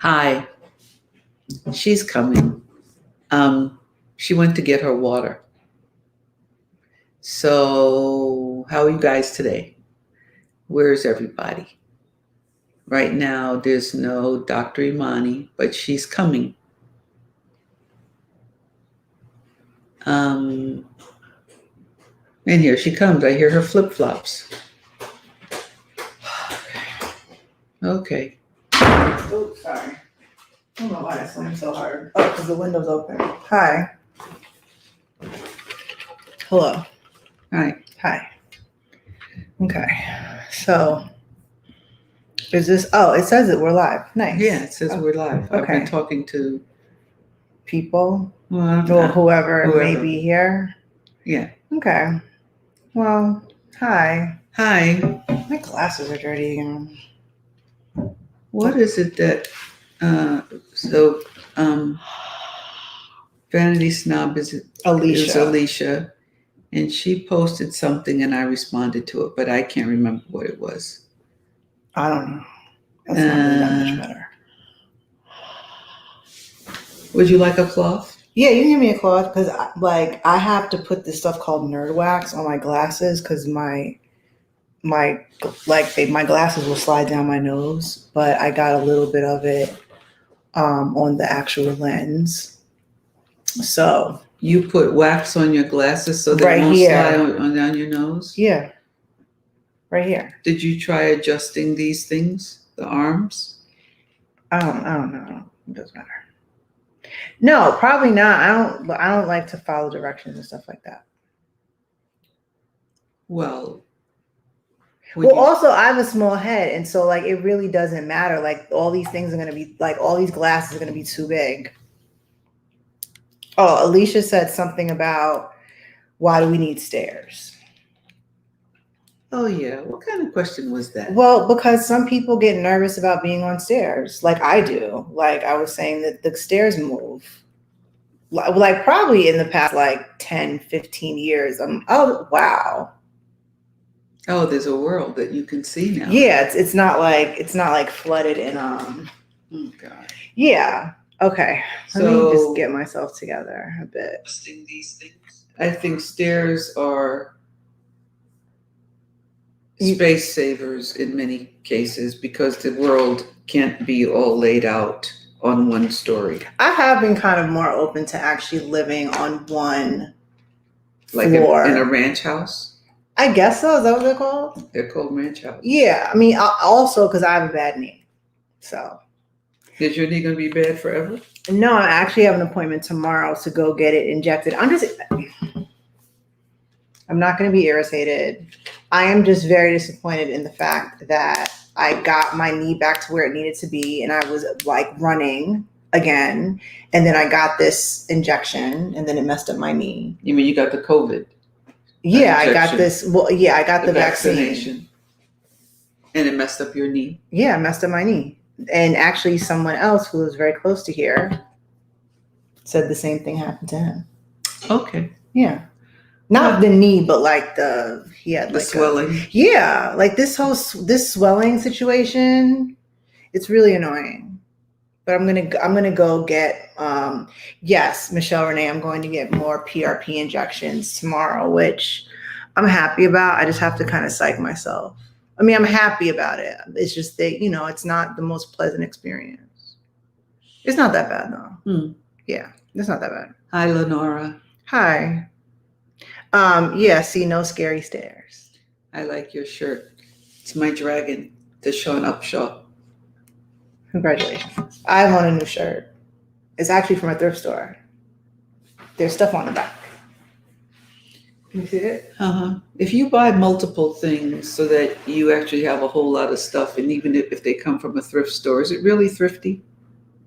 Hi, she's coming. She went to get her water. So, how are you guys today? Where's everybody? Right now, there's no Dr. Imani, but she's coming. And here she comes. I hear her flip flops. Okay. Oh, sorry. I don't know why I slammed so hard. Oh, because the window's open. Hi. Hello. Hi. Hi. Okay. So, is this? Oh, it says that we're live. Nice. Yeah, it says we're live. I've been Okay. talking to People well, or whoever may be here. Yeah. Okay. Well, hi. Hi. My glasses are dirty again. What is it that? Vanity Snob is Alicia, and she posted something, and I responded to it, but I can't remember what it was. I don't know. That's not really that much better. Would you like a cloth? Yeah, you can give me a cloth because, I have to put this stuff called Nerd Wax on my glasses because my glasses will slide down my nose, but I got a little bit of it on the actual lens. So you put wax on your glasses so they right won't here. slide on down your nose? Yeah, right here. Did you try adjusting these things, the arms? I don't know. It doesn't matter. No, probably not. I don't like to follow directions and stuff like that. Well, also I have a small head, and so it really doesn't matter. All these things are gonna be all these glasses are gonna be too big. Oh, Alicia said something about why do we need stairs? Oh yeah, what kind of question was that? Well, because some people get nervous about being on stairs, like I do. I was saying that the stairs move. Probably in the past 10, 15 years. Oh wow. Oh, there's a world that you can see now. Yeah, it's not like flooded in Oh God. Yeah. Okay. Let me just get myself together a bit. These things. I think stairs are space savers in many cases because the world can't be all laid out on one story. I have been kind of more open to actually living on one floor. In a ranch house? I guess so. Is that what they're called? They're called ranch houses. Yeah. I mean, also because I have a bad knee. So. Is your knee going to be bad forever? No, I actually have an appointment tomorrow to go get it injected. I'm not going to be irritated. I am just very disappointed in the fact that I got my knee back to where it needed to be, and I was running again, and then I got this injection, and then it messed up my knee. You mean you got the COVID? Yeah, I got this. Well, yeah, I got the vaccination. And it messed up your knee? Yeah, it messed up my knee. And actually, someone else who was very close to here said the same thing happened to him. Okay. Yeah. Not the knee, but he had the swelling. This swelling situation, it's really annoying. But I'm gonna go get yes, Michelle Renee, I'm going to get more PRP injections tomorrow, which I'm happy about. I just have to kind of psych myself. I mean, I'm happy about it. It's just that, it's not the most pleasant experience. It's not that bad though. Yeah, it's not that bad. Hi, Lenora. Hi. Yeah, see, no scary stairs. I like your shirt. It's my dragon, the Sean Upshaw. Congratulations. I want a new shirt. It's actually from a thrift store. There's stuff on the back. Can you see it? Uh-huh. If you buy multiple things so that you actually have a whole lot of stuff, and even if they come from a thrift store, is it really thrifty?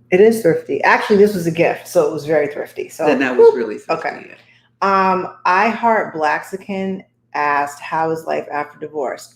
It is thrifty. Actually, this was a gift, so it was very thrifty. So then that was really thrifty. Okay. Yeah. I Heart Blaxican asked, "How is life after divorce?"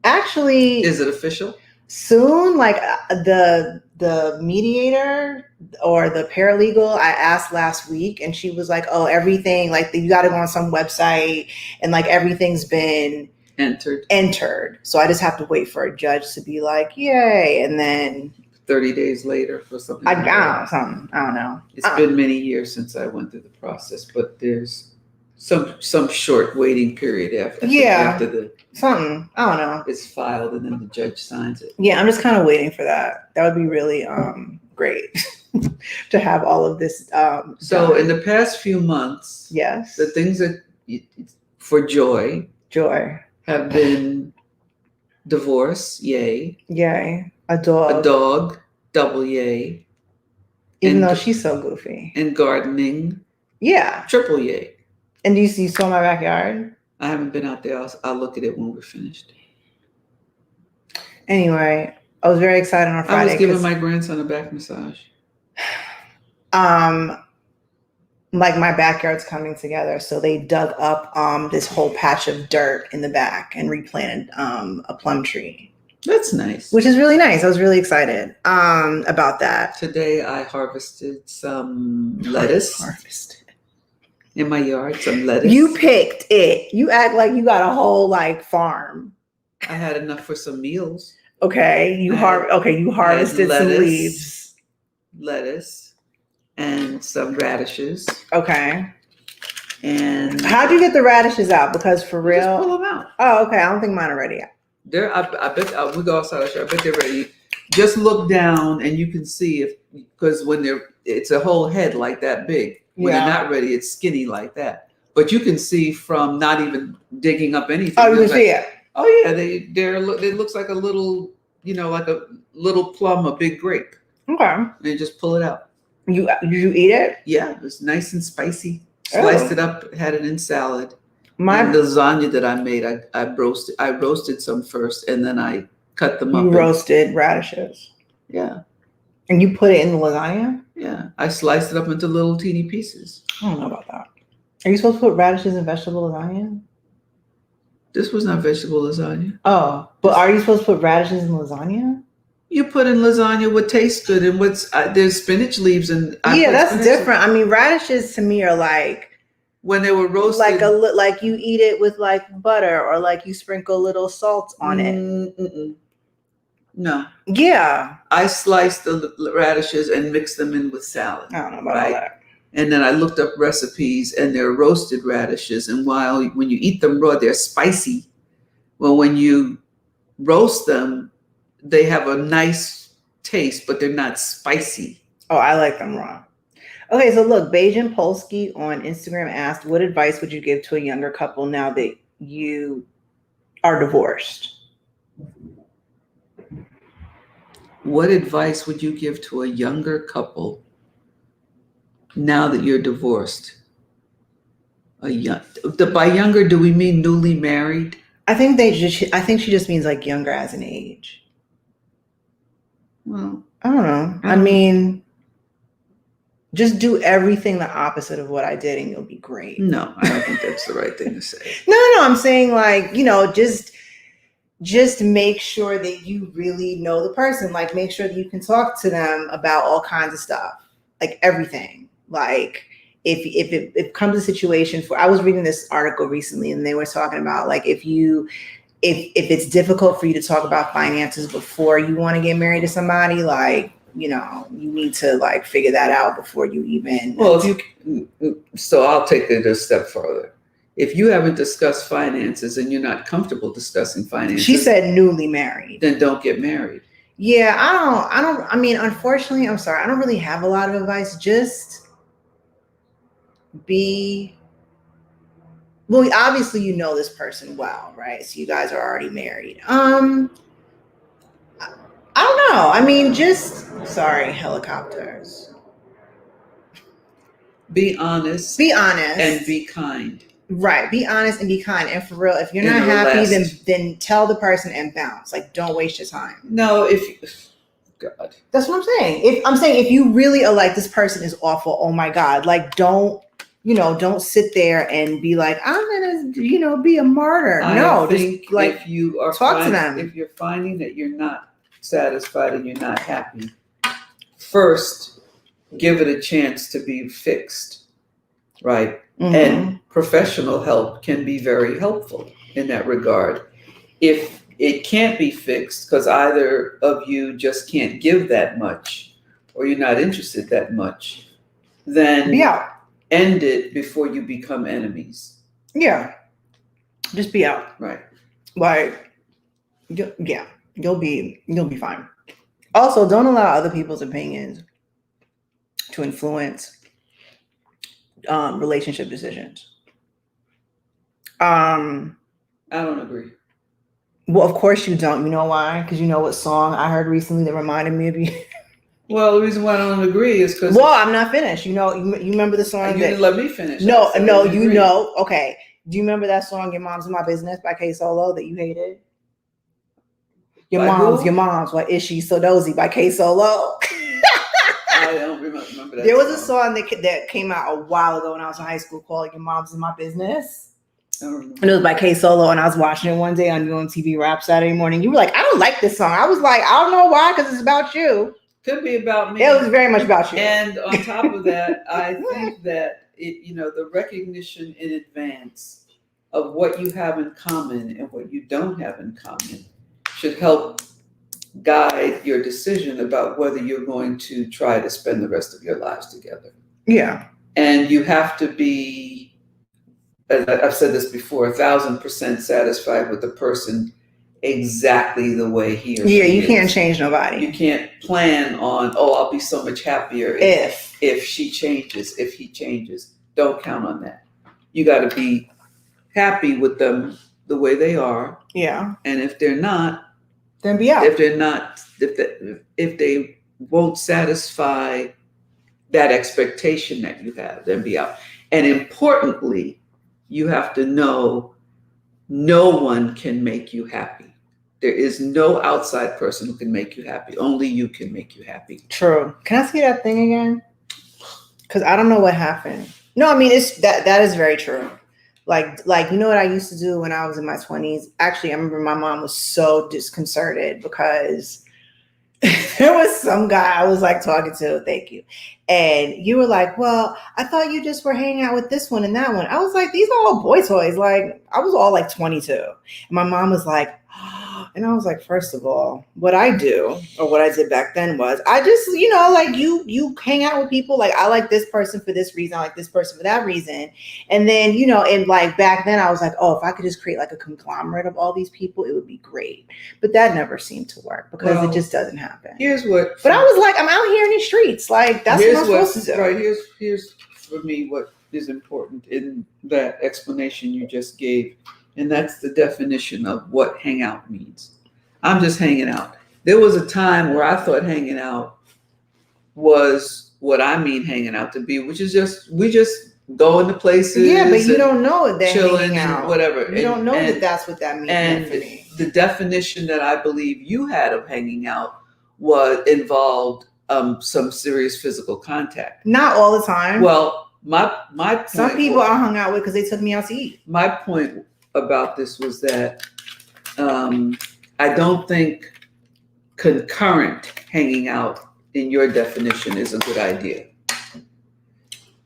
Actually, is it official? Soon, the mediator or the paralegal, I asked last week, and she was like, "Oh, everything you got to go on some website, and everything's been entered. So I just have to wait for a judge to be like, yay, and then 30 days later for something. I don't know. It's been many years since I went through the process, but there's some short waiting period after something. I don't know. it's filed and then the judge signs it. Yeah, I'm just kind of waiting for that. That would be really great to have all of this. So done. in the past few months, Yes, the things that for joy have been divorce, yay. Yay. A dog, Double yay. Even though she's so goofy. And gardening, yeah. Triple yay. And you saw my backyard? I haven't been out there. I'll look at it when we're finished. Anyway, I was very excited on Friday. I was giving my grandson a back massage. Like my backyard's coming together, so they dug up this whole patch of dirt in the back and replanted a plum tree. That's nice. Which is really nice. I was really excited about that. Today I harvested some lettuce. In my yard, some lettuce. You picked it. You act like you got a whole farm. I had enough for some meals. Okay, you harvested some leaves. Lettuce and some radishes. Okay. And how'd you get the radishes out? Because for real, just pull them out. Oh, okay. I don't think mine are ready yet. I bet we go outside the shop. I bet they're ready. Just look down and you can see because when it's a whole head like that big. When they're not ready, it's skinny like that. But you can see from not even digging up anything. Oh, you can see it. Oh yeah, it looks like a little, like a little plum, a big grape. Okay. And you just pull it out. Did you eat it? Yeah, it was nice and spicy. Sliced it up, had it in salad. And the lasagna that I made, I roasted some first, and then I cut them up. You roasted radishes. Yeah. And you put it in the lasagna? Yeah, I sliced it up into little teeny pieces. I don't know about that. Are you supposed to put radishes in vegetable lasagna? This was not vegetable lasagna. Oh, but are you supposed to put radishes in lasagna? You put in lasagna what tastes good, and there's spinach leaves and that's different. I mean, radishes to me are like when they were roasted, like you eat it with butter or you sprinkle a little salt on it. No. Yeah. I sliced the radishes and mixed them in with salad. I don't know about all that. And then I looked up recipes, and they're roasted radishes. And when you eat them raw, they're spicy. Well, when you roast them, they have a nice taste, but they're not spicy. Oh, I like them raw. Okay, so look, Bajan Polsky on Instagram asked, what advice would you give to a younger couple now that you are divorced? What advice would you give to a younger couple now that you're divorced? By younger, do we mean newly married? I think she just means younger as an age. Well, I don't know. I mean, just do everything the opposite of what I did and you'll be great. No, I don't think that's the right thing to say. No, I'm saying just make sure that you really know the person. Make sure that you can talk to them about all kinds of stuff, everything. If it comes to a situation I was reading this article recently and they were talking about if it's difficult for you to talk about finances before you want to get married to somebody, you need to figure that out before you even. Well, so I'll take it a step further. If you haven't discussed finances and you're not comfortable discussing finances, she said newly married, then don't get married. Yeah, I mean, unfortunately, I'm sorry, I don't really have a lot of advice. Just obviously you know this person well, right? So you guys are already married. I don't know. I mean, sorry, helicopters. Be honest. And be kind. Right. Be honest and be kind. And for real, if you're not happy, then tell the person and bounce. Don't waste your time. No, God. That's what I'm saying. If you really are this person is awful, oh my God, don't sit there and be I'm gonna, be a martyr. No, just if you are talk to them. If you're finding that you're not satisfied and you're not happy, first give it a chance to be fixed, right? Mm-hmm. And professional help can be very helpful in that regard. If it can't be fixed because either of you just can't give that much or you're not interested that much, then Be out. end it before you become enemies. Yeah. Just be out. Right. Like, yeah, you'll be fine. Also, don't allow other people's opinions to influence relationship decisions. I don't agree. Well, of course you don't. You know why? Because you know what song I heard recently that reminded me of you. Well, the reason why I don't agree is because I'm not finished. You know, you remember the song? You didn't let me finish. No, you know. Okay. Do you remember that song "Your Mom's in My Business" by K Solo that you hated? Your mom's. What is she so dozy by K Solo? I don't remember that. There was a song that came out a while ago when I was in high school called "Your Mom's in My Business." And it was by K Solo, and I was watching it one day on UMTV Rap Saturday morning. You were like, "I don't like this song." I was like, "I don't know why, because it's about you." Could be about me. It was very much about you. And on top of that, I think that the recognition in advance of what you have in common and what you don't have in common should help guide your decision about whether you're going to try to spend the rest of your lives together. Yeah. And you have to be, as I've said this before, 1,000% satisfied with the person exactly the way he or she is. You can't change nobody. You can't plan on, I'll be so much happier if she changes, if he changes. Don't count on that. You got to be happy with them the way they are. Yeah. And if they're not, then be out. If they're not, if they won't satisfy that expectation that you have, then be out. And importantly, you have to know no one can make you happy. There is no outside person who can make you happy. Only you can make you happy. True. Can I see that thing again? Because I don't know what happened. No, I mean, it's that is very true. Like you know what I used to do when I was in my 20s? Actually, I remember my mom was so disconcerted because there was some guy I was like talking to, thank you. And you were like, well, I thought you just were hanging out with this one and that one. I was like, these are all boy toys. Like, I was all like 22. And my mom was like, and I was like, first of all, what I do or what I did back then was I just, like you hang out with people. Like, I like this person for this reason. I like this person for that reason. And then, and like back then I was like, oh, if I could just create like a conglomerate of all these people, it would be great. But that never seemed to work because it just doesn't happen. But I was like, I'm out here in these streets. Like, that's what I'm supposed to do. Right. Here's for me what is important in that explanation you just gave. And that's the definition of what hang out means. I'm just hanging out. There was a time where I thought hanging out was what I mean hanging out to be, which is we just go into places. Yeah, but you don't know that chilling and whatever. You don't know that that's what that means. And for me. The definition that I believe you had of hanging out involved some serious physical contact. Not all the time. Well, my point, some people I hung out with because they took me out to eat. My point about this was that I don't think concurrent hanging out in your definition is a good idea.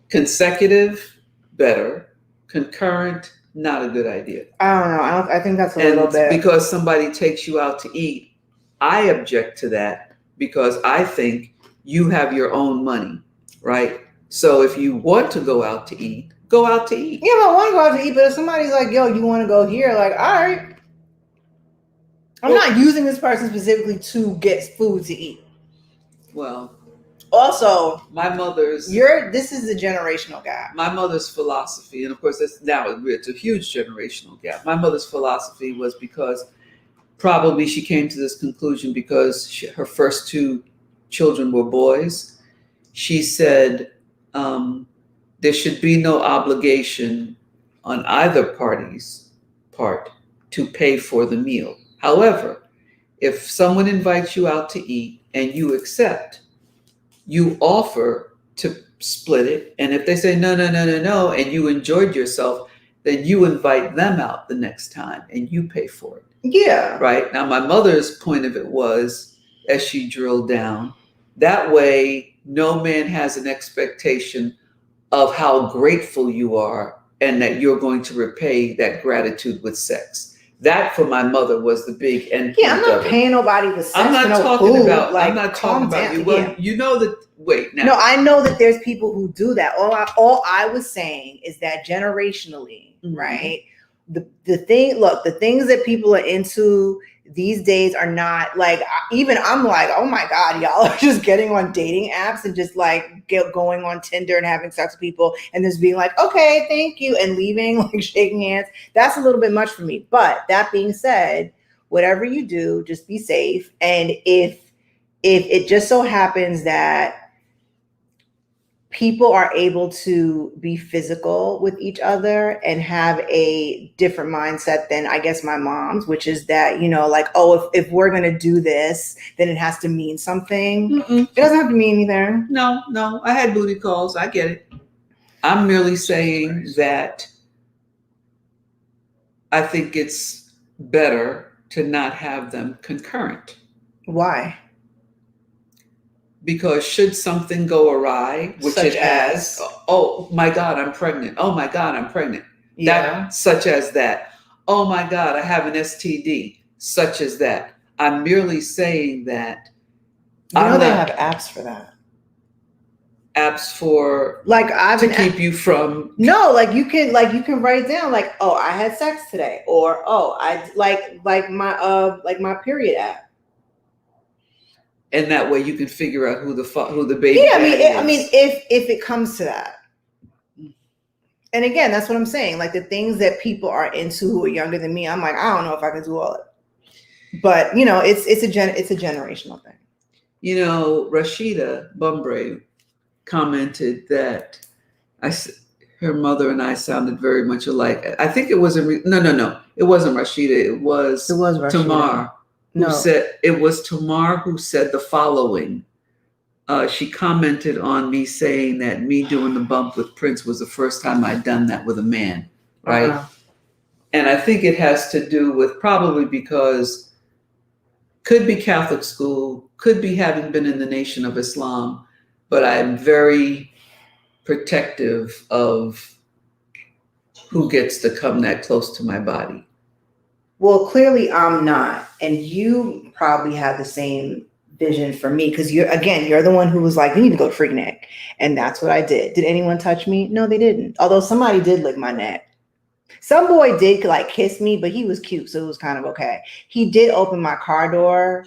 Consecutive, better. Concurrent, not a good idea. I don't know. I think that's a little bit. Because somebody takes you out to eat, I object to that because I think you have your own money, right? So if you want to go out to eat, go out to eat. Yeah, I want to go out to eat, but if somebody's like, yo, you want to go here? Like, all right. I'm not using this person specifically to get food to eat. Well, also, my mother's. This is a generational gap. My mother's philosophy, and of course, it's a huge generational gap. My mother's philosophy was because probably she came to this conclusion because her first two children were boys. She said, there should be no obligation on either party's part to pay for the meal. However, if someone invites you out to eat and you accept, you offer to split it. And if they say, no, and you enjoyed yourself, then you invite them out the next time and you pay for it. Yeah. Right. Now, my mother's point of it was, as she drilled down, that way, no man has an expectation of how grateful you are and that you're going to repay that gratitude with sex. That for my mother was the big end. Yeah, I'm not paying nobody with sex. I'm not talking food. about. Like, I'm not talking about you. Well, you know that. Wait, now. No, I know that there's people who do that. All I was saying is that generationally, right? The things that people are into these days are not like, even I'm like, oh my God, y'all are just getting on dating apps and just like going on Tinder and having sex with people and just being like, okay, thank you, and leaving, like shaking hands. That's a little bit much for me. But that being said, whatever you do, just be safe. And if it just so happens that people are able to be physical with each other and have a different mindset than I guess my mom's, which is that, like, oh, if we're going to do this, then it has to mean something. It doesn't have to mean anything. No. I had booty calls. I get it. I'm merely saying that I think it's better to not have them concurrent. Why? Because should something go awry, which it has, oh my God, I'm pregnant. Oh my God, I'm pregnant. Yeah. Such as that. Oh my God, I have an STD. Such as that. I'm merely saying that. They have apps for that. Apps for keep you from. No, you can write down like, oh, I had sex today, or oh, I like my period app. And that way you can figure out who the baby is. I mean, if it comes to that. And again, that's what I'm saying. Like the things that people are into who are younger than me, I'm like, I don't know if I can do all of it. But it's a generational thing. Rashida Bumbrave commented that her mother and I sounded very much alike. I think it was no. It wasn't Rashida. It was Rashida. Tamar. It was Tamar who said the following. She commented on me saying that me doing the bump with Prince was the first time I'd done that with a man, right? Uh-huh. And I think it has to do with probably because could be Catholic school, could be having been in the Nation of Islam, but I'm very protective of who gets to come that close to my body. Well, clearly I'm not. And you probably have the same vision for me because you're the one who was like, you need to go to Freaknik. And that's what I did. Did anyone touch me? No, they didn't. Although somebody did lick my neck. Some boy did kiss me, but he was cute. So it was kind of okay. He did open my car door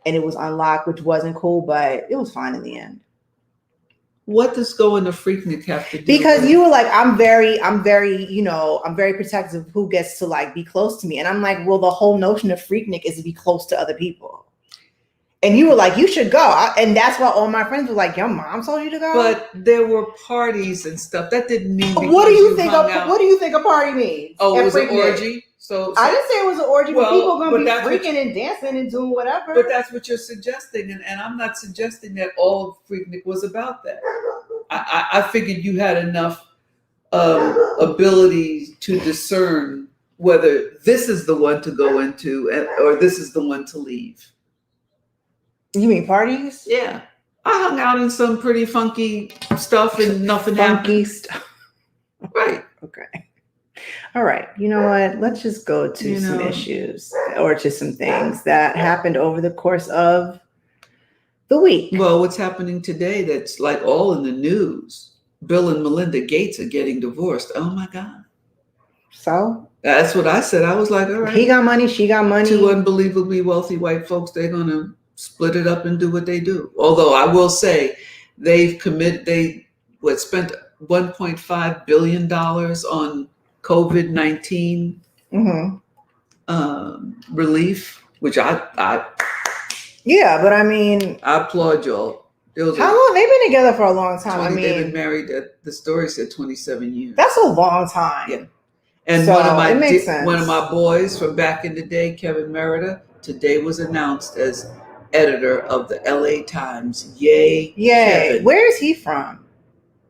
and it was unlocked, which wasn't cool, but it was fine in the end. What does going to Freaknik have to do? Because you were like, I'm very protective of who gets to be close to me. And I'm like, well, the whole notion of Freaknik is to be close to other people. And you were like, you should go. And that's why all my friends were like, your mom told you to go? But there were parties and stuff. That didn't mean what do you think a party means? Oh, it was an orgy? So I didn't say it was an orgy, but people are going to be freaking and dancing and doing whatever. But that's what you're suggesting. And I'm not suggesting that all of Freaknik was about that. I figured you had enough ability to discern whether this is the one to go into or this is the one to leave. You mean parties? Yeah. I hung out in some pretty funky stuff and nothing happened. Funky stuff. Right. Okay. All right. You know what? Let's just go to some issues or to some things that happened over the course of the week. Well, what's happening today that's all in the news. Bill and Melinda Gates are getting divorced. Oh my God. So? That's what I said. I was like, all right. He got money. She got money. Two unbelievably wealthy white folks, they're going to split it up and do what they do. Although I will say they've spent $1.5 billion on COVID-19 relief, which I yeah, but I mean, I applaud y'all. How long? They've been together for a long time. They've been married. The story said 27 years. That's a long time. Yeah. And so one of my boys from back in the day, Kevin Merida, today was announced as editor of the LA Times. Yay. Kevin. Where is he from?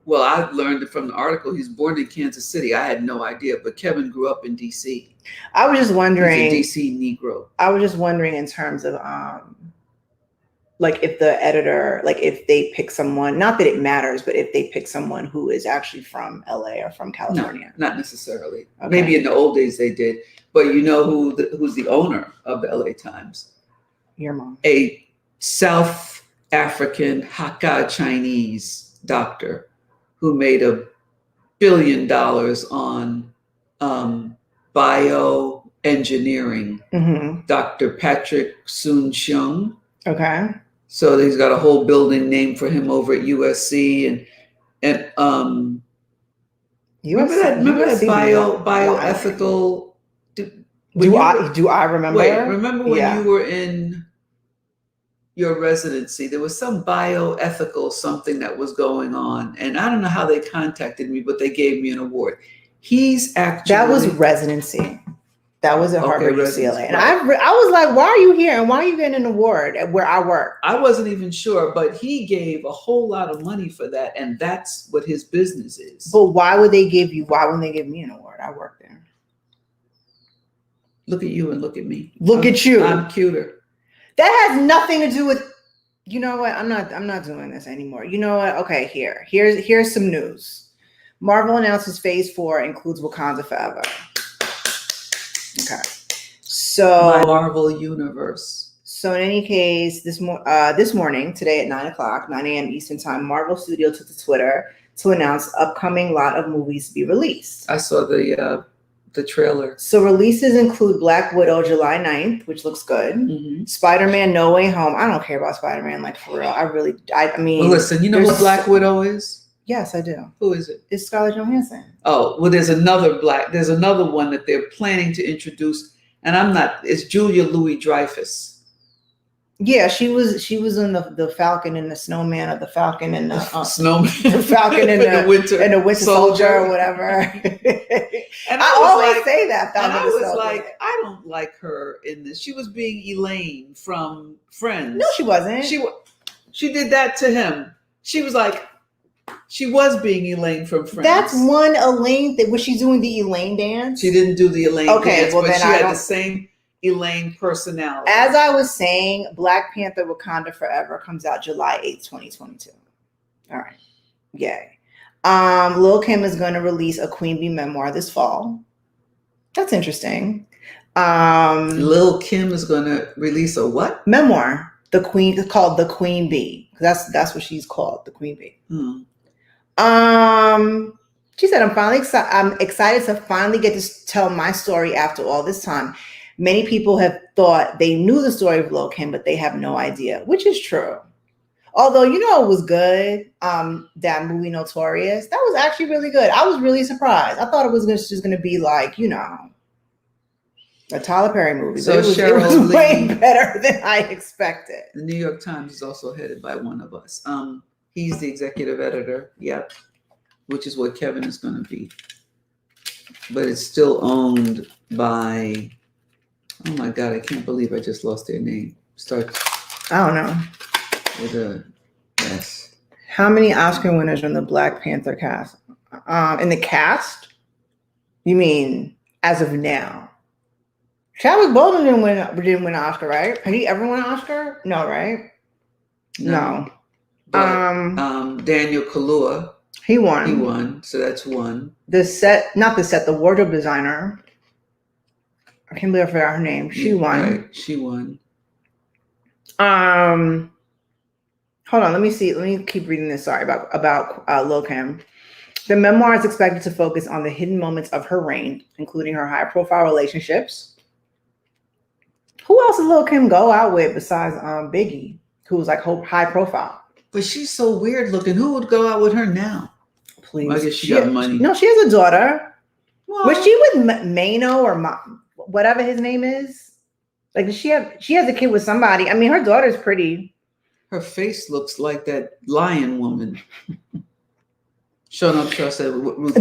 Well, I learned it from the article. He's born in Kansas City. I had no idea, but Kevin grew up in DC. I was just wondering. He's a DC Negro. I was just wondering in terms of if the editor, if they pick someone, not that it matters, but if they pick someone who is actually from LA or from California. No, not necessarily. Okay. Maybe in the old days they did. But you know who's the owner of the LA Times? Your mom. A South African Hakka Chinese doctor who made $1 billion on bioengineering. Mm-hmm. Dr. Patrick Soon Chung. Okay. So he's got a whole building named for him over at USC, and remember that bioethical. Do I remember? Wait, remember when Yeah. you were in your residency? There was some bioethical something that was going on, and I don't know how they contacted me, but they gave me an award. He's actually That was residency. That was at Harvard UCLA. And right. I was like, why are you here? And why are you getting an award at where I work? I wasn't even sure, but he gave a whole lot of money for that. And that's what his business is. But why wouldn't they give me an award? I work there. Look at you and look at me. Look at you. I'm cuter. That has nothing to do with, you know what? I'm not doing this anymore. You know what? Okay, here's some news. Marvel announces Phase 4 includes Wakanda Forever. Okay, so my Marvel universe. So in any case, this morning, today at 9 a.m. Eastern Time, Marvel Studio took to Twitter to announce upcoming lot of movies to be released. I saw the trailer. So releases include Black Widow July 9th, which looks good. Mm-hmm. Spider-Man No Way Home. I don't care about Spider-Man, like for real. I mean. Well, listen, you know who Black Widow is? Yes, I do. Who is it? It's Scarlett Johansson. Oh, well, there's another one that they're planning to introduce, and it's Julia Louis-Dreyfus. Yeah, she was in the Falcon and the Snowman, or the Falcon and the Snowman, the Falcon and the Winter Soldier or whatever. And I always say that. And I was like, I don't like her in this. She was being Elaine from Friends. No, she wasn't. She did that to him. She was like. She was being Elaine from Friends. That's one Elaine thing. Was she doing the Elaine dance? She didn't do the Elaine dance, well, but then she had the same Elaine personality. As I was saying, Black Panther Wakanda Forever comes out July 8th, 2022. All right. Yay. Lil' Kim is going to release a Queen Bee memoir this fall. That's interesting. Lil' Kim is going to release a what? Memoir. Called The Queen Bee. That's what she's called, The Queen Bee. Hmm. She said, I'm excited to finally get to tell my story after all this time. Many people have thought they knew the story of Lil' Kim, but they have no idea, which is true. Although, it was good. That movie Notorious, that was actually really good. I was really surprised. I thought it was just going to be like, a Tyler Perry movie. So it was way better than I expected. The New York Times is also headed by one of us. He's the executive editor. Yep. Which is what Kevin is going to be. But it's still owned by, oh my God, I can't believe I just lost their name. Starts. I don't know. With a S. How many Oscar winners are in the Black Panther cast? In the cast? You mean as of now? Chadwick Boseman didn't win an Oscar, right? Have he ever won an Oscar? No, right? No. But, Daniel Kaluuya. He won. He won. So that's one. The wardrobe designer. I can't believe I forgot her name. She won. Right. She won. Hold on. Let me see. Let me keep reading this. Sorry about Lil' Kim. The memoir is expected to focus on the hidden moments of her reign, including her high-profile relationships. Who else did Lil' Kim go out with besides Biggie, who was like high-profile? But she's so weird looking. Who would go out with her now? Please. Well, I guess she got money. No, she has a daughter. Well, was she with Mano or whatever his name is? Like, she has a kid with somebody. I mean, her daughter's pretty. Her face looks like that lion woman. Showing up, I said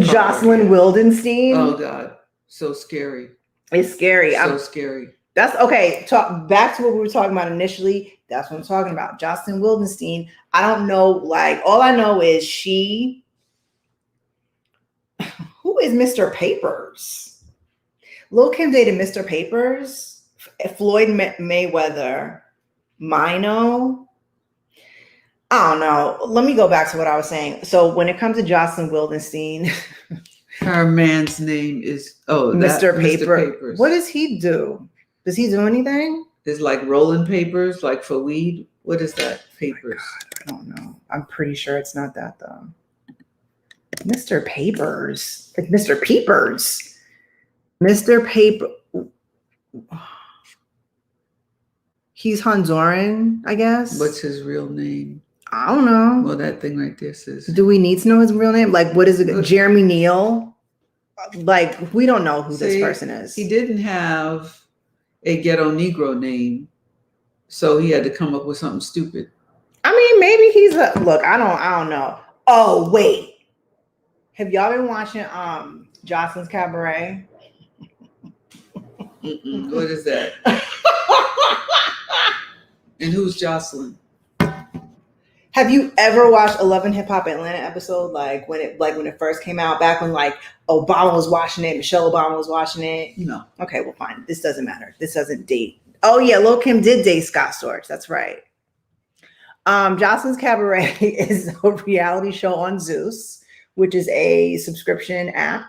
Jocelyn Wildenstein. Oh God, so scary. It's scary. Scary. That's okay. Back to what we were talking about initially. That's what I'm talking about. Jocelyn Wildenstein. I don't know. Like, all I know is who is Mr. Papers? Lil' Kim dated Mr. Papers, Floyd Mayweather, Mino. I don't know. Let me go back to what I was saying. So when it comes to Jocelyn Wildenstein, Her man's name is Mr. Paper. Mr. Papers. What does he do? Does he do anything? It's like rolling papers, like for weed. What is that? Papers. I don't know. I'm pretty sure it's not that though. Mr. Papers. Like Mr. Peepers. Mr. Paper. He's Honduran, I guess. What's his real name? I don't know. Well, that thing right there says. Do we need to know his real name? Like, what is it? Jeremy Neal? Like, we don't know who this person is. He didn't have a ghetto Negro name, so he had to come up with something stupid. I mean, maybe he's a look. I don't know. Oh wait, have y'all been watching Jocelyn's Cabaret? What is that? And who's Jocelyn? Have you ever watched a Love and Hip Hop Atlanta episode? Like when it first came out, back when like Obama was watching it, Michelle Obama was watching it? No. Okay, well fine. This doesn't matter. This doesn't date. Oh yeah, Lil' Kim did date Scott Storch. That's right. Jocelyn's Cabaret is a reality show on Zeus, which is a subscription app.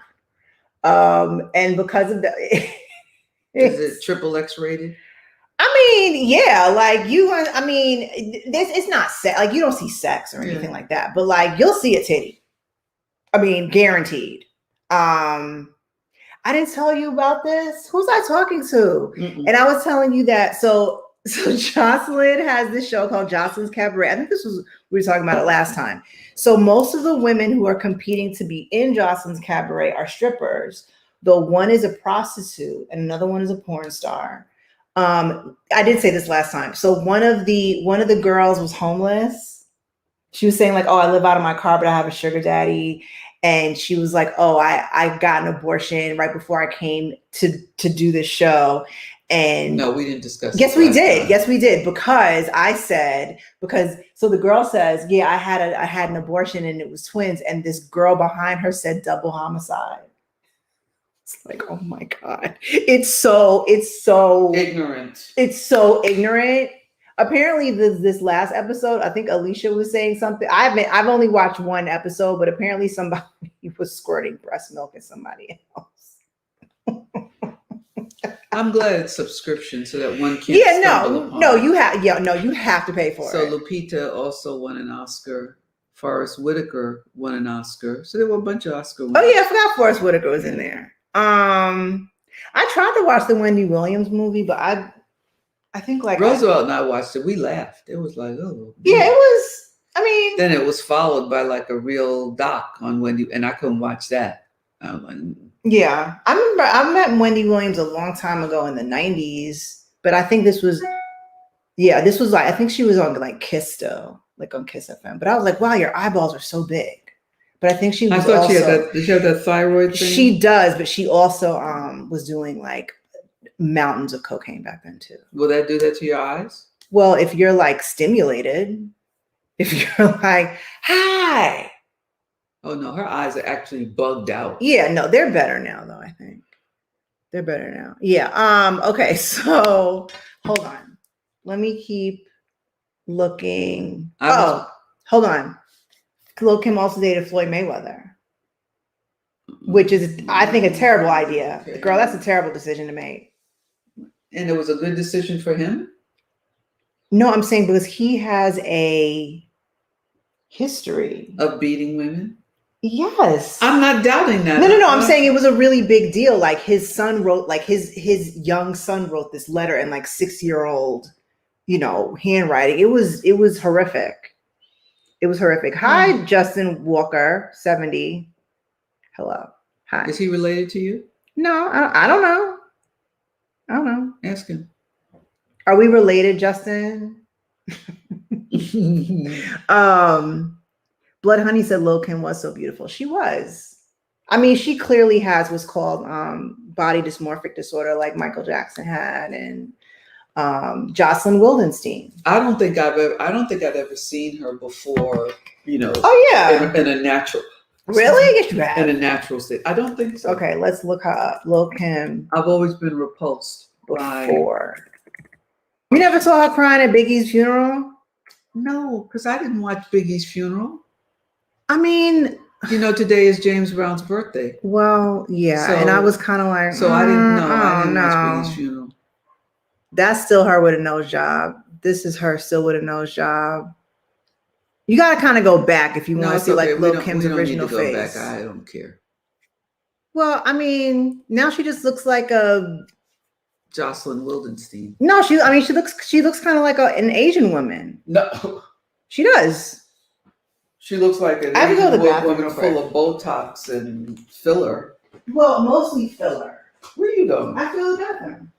And because of the is it XXX rated? I mean, yeah, like it's not sex, like you don't see sex or anything like that, but like you'll see a titty. I mean, guaranteed. I didn't tell you about this. Who's I talking to? And I was telling you that. So Jocelyn has this show called Jocelyn's Cabaret. I think we were talking about it last time. So most of the women who are competing to be in Jocelyn's Cabaret are strippers, though one is a prostitute and another one is a porn star. I did say this last time. So one of the girls was homeless. She was saying like, oh, I live out of my car, but I have a sugar daddy. And she was like, oh, I got an abortion right before I came to do this show. And no, we didn't discuss. Yes, we did. Yes, we did. Because so the girl says, yeah, I had an abortion and it was twins. And this girl behind her said double homicide. It's like, oh my God. It's so ignorant. It's so ignorant. Apparently this last episode, I think Alicia was saying something. I've only watched one episode, but apparently somebody was squirting breast milk at somebody else. I'm glad it's subscription so that one can't stumble upon. You have to pay for it. So Lupita also won an Oscar. Forrest Whitaker won an Oscar. So there were a bunch of Oscar winners. Oh yeah, I forgot Forrest Whitaker was in there. I tried to watch the Wendy Williams movie, but I think like Roosevelt and I watched it. We laughed. It was like, oh. Yeah, it was. I mean, then it was followed by like a real doc on Wendy, and I couldn't watch that. Yeah, I remember I met Wendy Williams a long time ago in the 90s, but I think this was like, I think she was on like Kiss still, like on Kiss FM. But I was like, wow, your eyeballs are so big. But I think she was. I thought did she have that thyroid thing? She does, but she also was doing like mountains of cocaine back then too. Will that do that to your eyes? Well, if you're like stimulated, if you're like, hi. Oh no, her eyes are actually bugged out. Yeah, no, they're better now though, I think. They're better now. Yeah. Okay, so hold on. Let me keep looking. Hold on. Lil' Kim also dated Floyd Mayweather, which is, I think, a terrible idea. Okay. Girl, that's a terrible decision to make. And it was a good decision for him? No, I'm saying because he has a history of beating women. Yes. I'm not doubting that. No. I'm saying it was a really big deal. Like his son wrote, like his young son wrote this letter in like 6-year-old, handwriting. It was horrific. It was horrific. Hi, Justin Walker, 70. Hello. Hi. Is he related to you? No, I don't know. I don't know. Ask him. Are we related, Justin? Blood Honey said Lil' Kim was so beautiful. She was. I mean, she clearly has what's called body dysmorphic disorder, like Michael Jackson had, and Jocelyn Wildenstein. I don't think I've ever seen her before. Oh yeah. In a natural. Really? Yes, you have. In a natural state. I don't think so. Okay, let's look her up. Lil' Kim. I've always been repulsed before. You never saw her crying at Biggie's funeral? No, because I didn't watch Biggie's funeral. I mean, Today is James Brown's birthday. Well, yeah, and I was kind of like, so I didn't know. I didn't watch no. Britney's funeral. That's still her with a nose job. This is her still with a nose job. You got to kind of go back if you want to see like Lil Kim's original face. Back. I don't care. Well, I mean, now she just looks like a Jocelyn Wildenstein. No, she looks kind of like an Asian woman. No, she does. She looks like an Asian woman full of Botox and filler. Well, mostly filler. Where are you going? I feel the bathroom.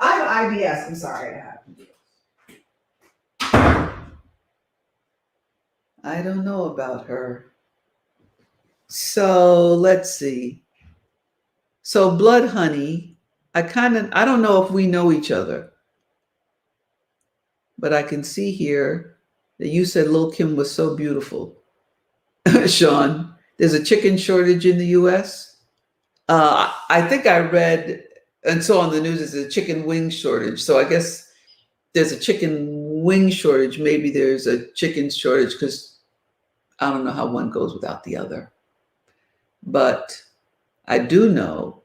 I have IBS. I'm sorry. I don't know about her. So let's see. So Blood Honey, I don't know if we know each other, but I can see here that you said Lil Kim was so beautiful. Sean, there's a chicken shortage in the US. I think I read and saw on the news there's a chicken wing shortage. So I guess there's a chicken wing shortage. Maybe there's a chicken shortage because I don't know how one goes without the other. But I do know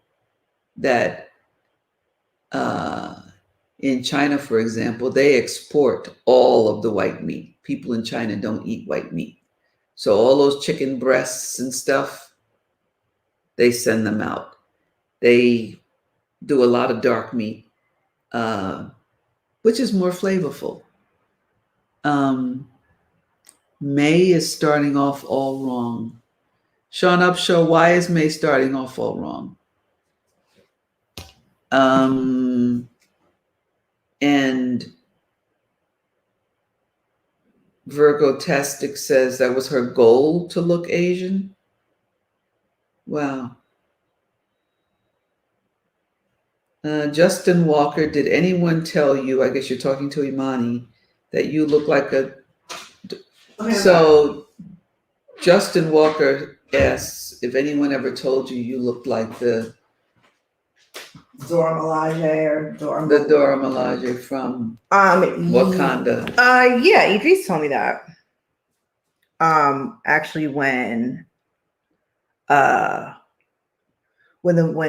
that in China, for example, they export all of the white meat. People in China don't eat white meat. So all those chicken breasts and stuff, they send them out. They do a lot of dark meat, which is more flavorful. May is starting off all wrong. Sean Upshaw, why is May starting off all wrong? And Virgo Tastic says that was her goal to look Asian. Wow. Justin Walker, did anyone tell you, I guess you're talking to Imani, that you look like a... So Justin Walker asks if anyone ever told you looked like the Dora Milaje the Dora Milaje from Wakanda. Yeah, Idris told me that. Actually, when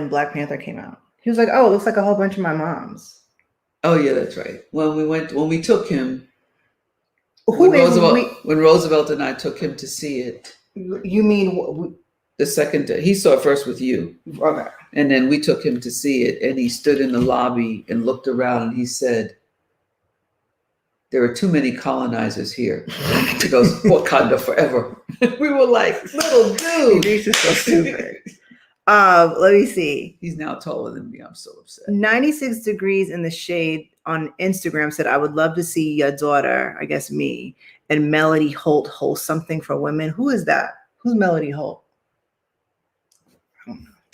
Black Panther came out, he was like, "Oh, it looks like a whole bunch of my moms." Oh yeah, that's right. When we took him, when Roosevelt and I took him to see it. You mean the second day? He saw it first with you. Okay. And then we took him to see it, and he stood in the lobby and looked around, and he said, "There are too many colonizers here." He goes, "Wakanda forever." We were like, "Little dude, this is so stupid." Let me see. He's now taller than me. I'm so upset. 96 Degrees in the Shade on Instagram said, "I would love to see your daughter," I guess me, and Melody Holt host something for women. Who is that? Who's Melody Holt?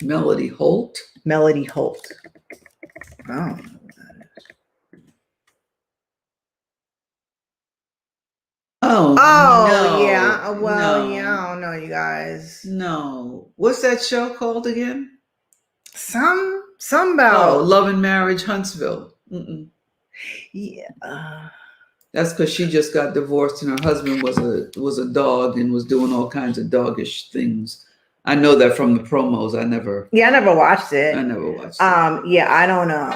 Melody Holt? Melody Holt. I don't know who that is. Oh, no, yeah. Well, no. yeah, I don't know, you guys. No. What's that show called again? Some about Love and Marriage Huntsville. Mm-mm. Yeah. That's because she just got divorced and her husband was a dog and was doing all kinds of doggish things. I know that from the promos. I never watched it. Yeah, I don't know.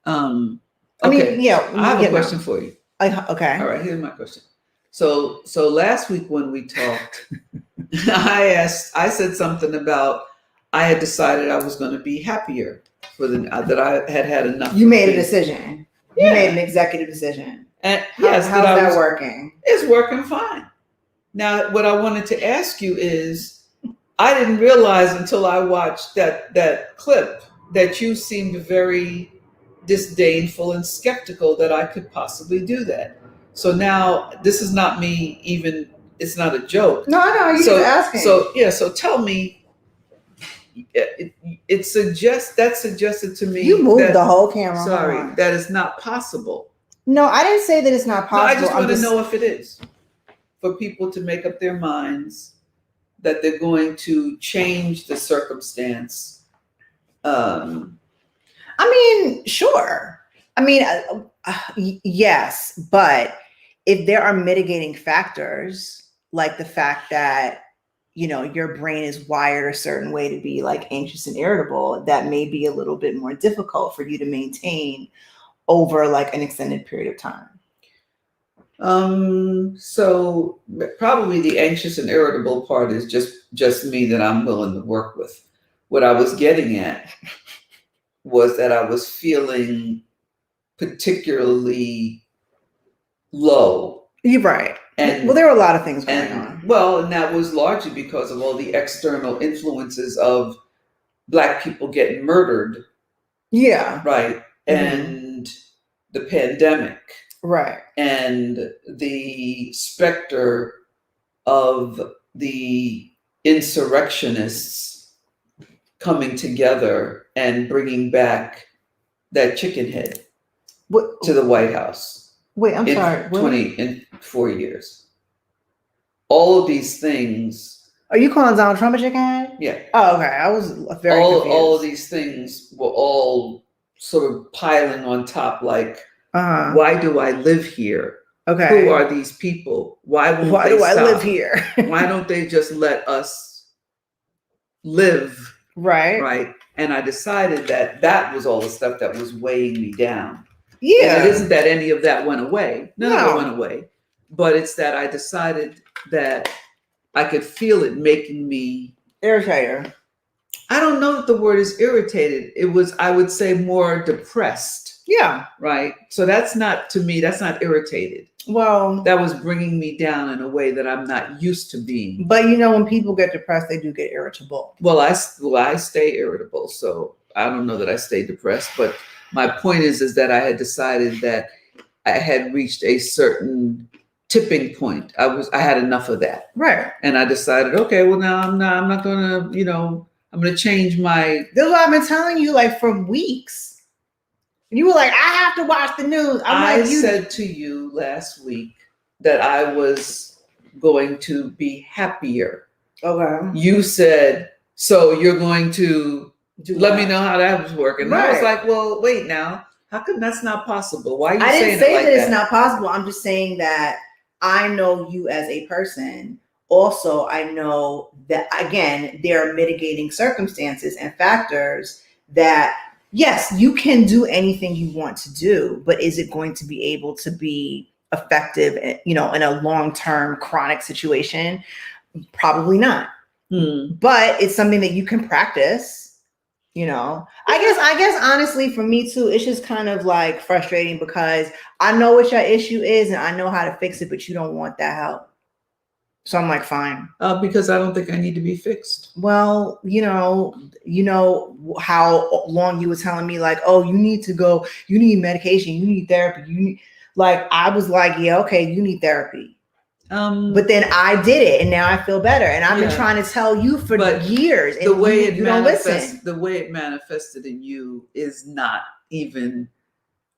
Okay. I mean, yeah. I have a question for you. Okay. All right, here's my question. So last week when we talked, I said something about I had decided I was going to be happier that I had enough. You made a decision. Yeah. You made an executive decision. And yes, how's that working? It's working fine. Now, what I wanted to ask you is, I didn't realize until I watched that clip that you seemed very disdainful and skeptical that I could possibly do that. So now this is not me even, it's not a joke. No, you're just asking. So tell me, it suggested to me. You moved the whole camera. Sorry, that is not possible. No, I didn't say that it's not possible. No, I just want to know if it is. For people to make up their minds that they're going to change the circumstance. I mean, sure. I mean, yes, but if there are mitigating factors, like the fact that, your brain is wired a certain way to be like anxious and irritable, that may be a little bit more difficult for you to maintain over like an extended period of time. So probably the anxious and irritable part is just me that I'm willing to work with. What I was getting at was that I was feeling particularly low. You're right. And well, there were a lot of things going on. Well, and that was largely because of all the external influences of Black people getting murdered. Yeah. Right. And the pandemic. Right. And the specter of the insurrectionists coming together and bringing back that chicken head to the White House. Wait, I'm sorry. In 4 years. All of these things. Are you calling Donald Trump a chicken head? Yeah. Oh, okay. I was very confused. All of these things were all sort of piling on top, like, why do I live here? Okay. Who are these people? Why do I live here? Why don't they just let us live? Right. Right. And I decided that was all the stuff that was weighing me down. Yeah. And it isn't that any of that went away. None of it went away. But it's that I decided that I could feel it making me irritated. I don't know if the word is irritated. It was, I would say, more depressed. Yeah. Right. So that's not, to me, that's not irritated. Well, that was bringing me down in a way that I'm not used to being. But when people get depressed, they do get irritable. Well, I stay irritable. So I don't know that I stay depressed. But my point is that I had decided that I had reached a certain tipping point. I had enough of that. Right. And I decided, okay, well, now I'm not going to, I'm going to change my. That's what I've been telling you, like, for weeks. And you were like, I have to watch the news. I said to you last week that I was going to be happier. Okay. You said, so you're going to let me know how that was working. Right. I was like, well, wait now. How come that's not possible? Why are you saying it like that? I didn't say that it's not possible. I'm just saying that I know you as a person. Also, I know that, again, there are mitigating circumstances and factors that, yes, you can do anything you want to do, but is it going to be able to be effective, in a long-term chronic situation? Probably not. But it's something that you can practice. I guess honestly for me too, it's just kind of like frustrating because I know what your issue is and I know how to fix it, but you don't want that help. So I'm like, fine. Because I don't think I need to be fixed. Well, you know how long you were telling me like, oh, you need to go, you need medication, you need therapy. I was like, yeah, okay, you need therapy. But then I did it and now I feel better. And I've been trying to tell you for years. And the way you don't listen. The way it manifested in you is not even,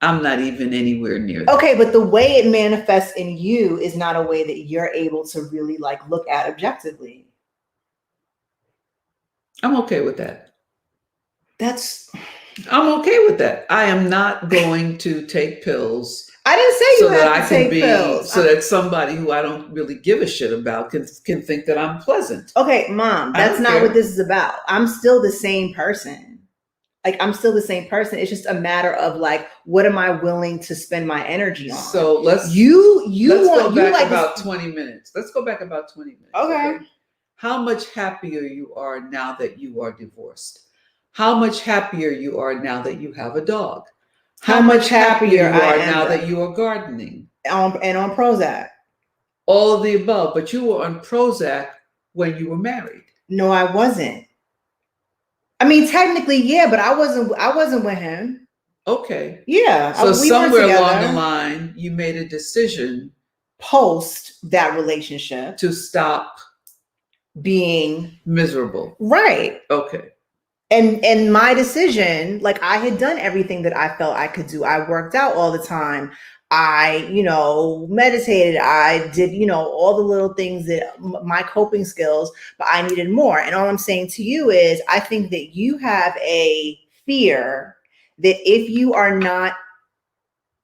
I'm not even anywhere near that. Okay, but the way it manifests in you is not a way that you're able to really look at objectively. I'm okay with that. I'm okay with that. I am not going to take pills. I didn't say you have to take pills. So that somebody who I don't really give a shit about can think that I'm pleasant. Okay, Mom, that's not what this is about. I'm still the same person. I'm still the same person. It's just a matter of what am I willing to spend my energy on? So let's go back about 20 minutes. Let's go back about 20 minutes. Okay. How much happier you are now that you are divorced? How much happier you are now that you have a dog? How much happier you are now that you are gardening? And on Prozac. All of the above. But you were on Prozac when you were married. No, I wasn't. I mean, technically, yeah, but I wasn't with him. Okay. Yeah. So somewhere along the line, you made a decision post that relationship to stop being miserable. Right. Okay. And my decision, I had done everything that I felt I could do. I worked out all the time. I, meditated. I did, all the little things that my coping skills, but I needed more. And all I'm saying to you is I think that you have a fear that if you are not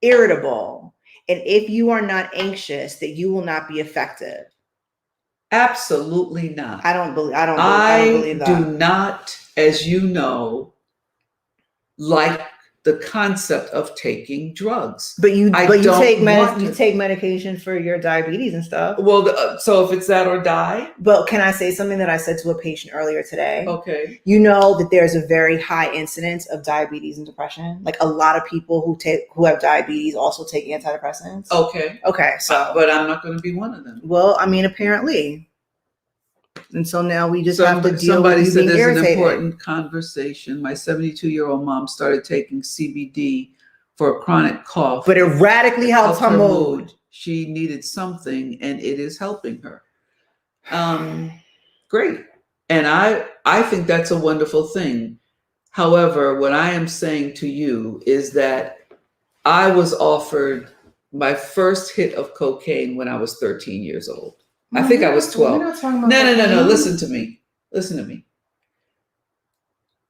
irritable and if you are not anxious, that you will not be effective. Absolutely not. I don't believe that. I do not, as you know, like the concept of taking drugs. But you take medication for your diabetes and stuff. Well, so if it's that or die. But can I say something that I said to a patient earlier today? Okay. You know that there's a very high incidence of diabetes and depression. Like a lot of people who have diabetes also take antidepressants. Okay. Okay. So, but I'm not going to be one of them. Well, I mean, apparently. And so now we just have to deal with you being irritated. Somebody said there's an important conversation. My 72-year-old mom started taking CBD for a chronic cough. But it radically helps her mood. She needed something, and it is helping her. Great. And I think that's a wonderful thing. However, what I am saying to you is that I was offered my first hit of cocaine when I was 13 years old. I think I was 12. No. Listen to me.